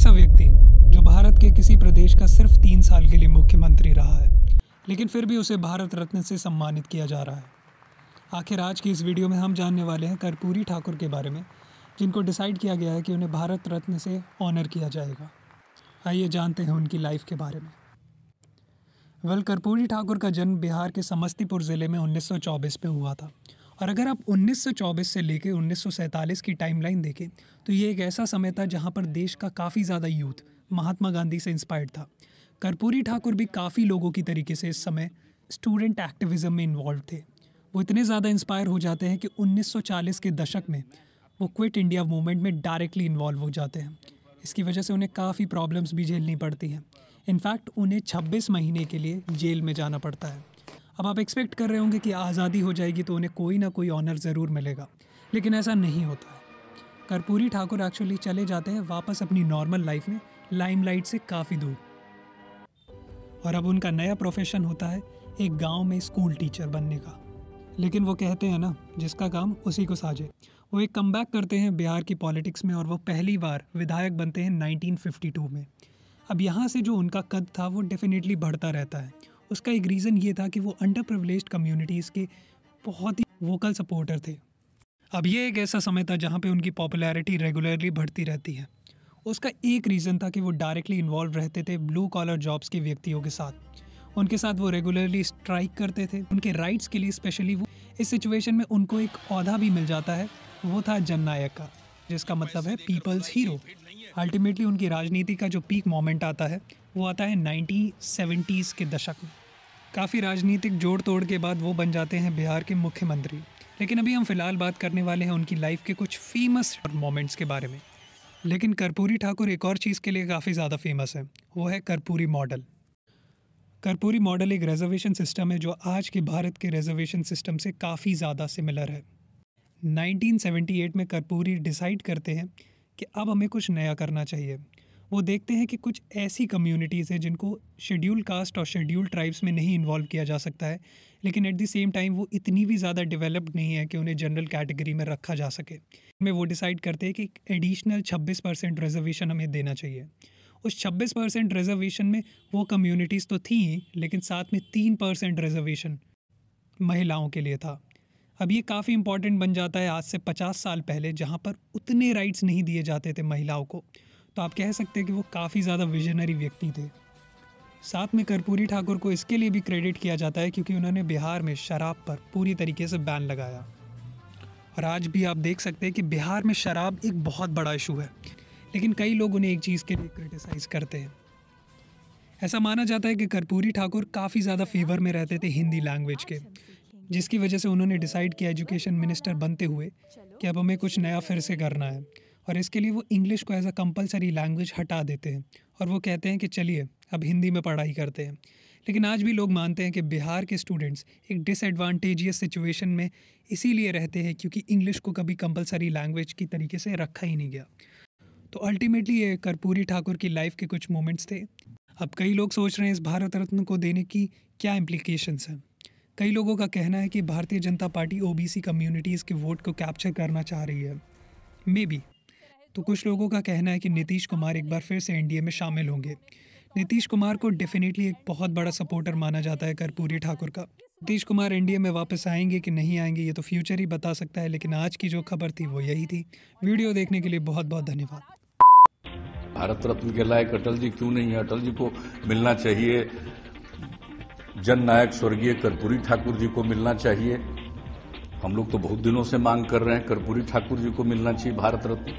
ऐसा व्यक्ति जो भारत के किसी प्रदेश का सिर्फ 3 साल के लिए मुख्यमंत्री रहा है, लेकिन फिर भी उसे भारत रत्न से सम्मानित किया जा रहा है। आखिर आज की इस वीडियो में हम जानने वाले हैं कर्पूरी ठाकुर के बारे में, जिनको डिसाइड किया गया है कि उन्हें भारत रत्न से ऑनर किया जाएगा। आइए जानते हैं उनकी लाइफ के बारे में। कर्पूरी ठाकुर का जन्म बिहार के समस्तीपुर ज़िले में 1924 में हुआ था। और अगर आप 1924 से लेकर 1947 की टाइमलाइन देखें तो ये एक ऐसा समय था जहाँ पर देश का काफ़ी ज़्यादा यूथ महात्मा गांधी से इंस्पायर्ड था। कर्पूरी ठाकुर भी काफ़ी लोगों की तरीके से इस समय स्टूडेंट एक्टिविज़म में इन्वॉल्व थे। वो इतने ज़्यादा इंस्पायर हो जाते हैं कि 1940 के दशक में वो क्विट इंडिया मूवमेंट में डायरेक्टली इन्वॉल्व हो जाते हैं। इसकी वजह से उन्हें काफ़ी प्रॉब्लम्स भी झेलनी पड़ती हैं। इनफैक्ट उन्हें 26 महीने के लिए जेल में जाना पड़ता है। अब आप एक्सपेक्ट कर रहे होंगे कि आज़ादी हो जाएगी तो उन्हें कोई ना कोई ऑनर ज़रूर मिलेगा, लेकिन ऐसा नहीं होता है। कर्पूरी ठाकुर एक्चुअली चले जाते हैं वापस अपनी नॉर्मल लाइफ में, लाइमलाइट से काफ़ी दूर। और अब उनका नया प्रोफेशन होता है एक गांव में स्कूल टीचर बनने का। लेकिन वो कहते हैं ना, जिसका काम उसी को साजे। वो एक कमबैक करते हैं बिहार की पॉलिटिक्स में और वो पहली बार विधायक बनते हैं 1952 में। अब यहाँ से जो उनका कद था वो डेफिनेटली बढ़ता रहता है। उसका एक रीज़न ये था कि वो अंडर प्रिविलेज्ड कम्युनिटीज़ के बहुत ही वोकल सपोर्टर थे। अब ये एक ऐसा समय था जहाँ पे उनकी पॉपुलैरिटी रेगुलरली बढ़ती रहती है। उसका एक रीज़न था कि वो डायरेक्टली इन्वॉल्व रहते थे ब्लू कॉलर जॉब्स के व्यक्तियों के साथ। उनके साथ वो रेगुलरली स्ट्राइक करते थे उनके राइट्स के लिए। स्पेशली वो इस सिचुएशन में उनको एक ओहदा भी मिल जाता है, वो था जननायक का, जिसका मतलब है पीपल्स हीरो। अल्टीमेटली उनकी राजनीति का जो पीक मोमेंट आता है वो आता है 1970s के दशक में। काफ़ी राजनीतिक जोड़ तोड़ के बाद वो बन जाते हैं बिहार के मुख्यमंत्री। लेकिन अभी हम फ़िलहाल बात करने वाले हैं उनकी लाइफ के कुछ फेमस मोमेंट्स के बारे में। लेकिन कर्पूरी ठाकुर एक और चीज़ के लिए काफ़ी ज़्यादा फेमस है, वो है कर्पूरी मॉडल। कर्पूरी मॉडल एक रिजर्वेशन सिस्टम है जो आज के भारत के रिजर्वेशन सिस्टम से काफ़ी ज़्यादा सिमिलर है। 1978 में कर्पूरी डिसाइड करते हैं कि अब हमें कुछ नया करना चाहिए। वो देखते हैं कि कुछ ऐसी कम्युनिटीज़ हैं जिनको शेड्यूल कास्ट और शेड्यूल ट्राइब्स में नहीं इन्वॉल्व किया जा सकता है, लेकिन एट द सेम टाइम वो इतनी भी ज़्यादा डेवलप्ड नहीं है कि उन्हें जनरल कैटेगरी में रखा जा सके। में वो डिसाइड करते हैं कि एडिशनल 26% रिजर्वेशन हमें देना चाहिए। उस 26% रिजर्वेशन में वो कम्युनिटीज़ तो थी ही, लेकिन साथ में 3% रिजर्वेशन महिलाओं के लिए था। अब ये काफ़ी इंपॉर्टेंट बन जाता है आज से 50 साल पहले, जहाँ पर उतने राइट्स नहीं दिए जाते थे महिलाओं को। तो आप कह सकते हैं कि वो काफ़ी ज़्यादा विजनरी व्यक्ति थे। साथ में कर्पूरी ठाकुर को इसके लिए भी क्रेडिट किया जाता है क्योंकि उन्होंने बिहार में शराब पर पूरी तरीके से बैन लगाया। और आज भी आप देख सकते हैं कि बिहार में शराब एक बहुत बड़ा इशू है, लेकिन कई लोग उन्हें एक चीज़ के लिए क्रिटिसाइज़ करते हैं। ऐसा माना जाता है कि कर्पूरी ठाकुर काफ़ी ज़्यादा फेवर में रहते थे हिंदी लैंग्वेज के, जिसकी वजह से उन्होंने डिसाइड किया एजुकेशन मिनिस्टर बनते हुए कि अब हमें कुछ नया फिर से करना है। और इसके लिए वो इंग्लिश को एज अ कंपलसरी लैंग्वेज हटा देते हैं और वो कहते हैं कि चलिए अब हिंदी में पढ़ाई करते हैं। लेकिन आज भी लोग मानते हैं कि बिहार के स्टूडेंट्स एक डिसएडवांटेजियस सिचुएशन में इसीलिए रहते हैं क्योंकि इंग्लिश को कभी कंपलसरी लैंग्वेज की तरीके से रखा ही नहीं गया। तो अल्टीमेटली ये कर्पूरी ठाकुर की लाइफ के कुछ मोमेंट्स थे। अब कई लोग सोच रहे हैं इस भारत रत्न को देने की क्या इम्प्लीकेशंस हैं। कई लोगों का कहना है कि Bharatiya Janata party OBC communities के वोट को कैप्चर करना चाह रही है, मे बी। तो कुछ लोगों का कहना है कि नीतीश कुमार एक बार फिर से एनडीए में शामिल होंगे। नीतीश कुमार को डेफिनेटली एक बहुत बड़ा सपोर्टर माना जाता है कर्पूरी ठाकुर का। नीतीश कुमार एनडीए में वापस आएंगे कि नहीं आएंगे ये तो फ्यूचर ही बता सकता है, लेकिन आज की जो खबर थी वो यही थी। वीडियो देखने के लिए बहुत बहुत धन्यवाद। भारत रत्न के लायक अटल जी क्यों नहीं है? अटल जी को मिलना चाहिए, जननायक स्वर्गीय कर्पूरी ठाकुर जी को मिलना चाहिए। हम लोग तो बहुत दिनों से मांग कर रहे हैं कर्पूरी ठाकुर जी को मिलना चाहिए भारत रत्न।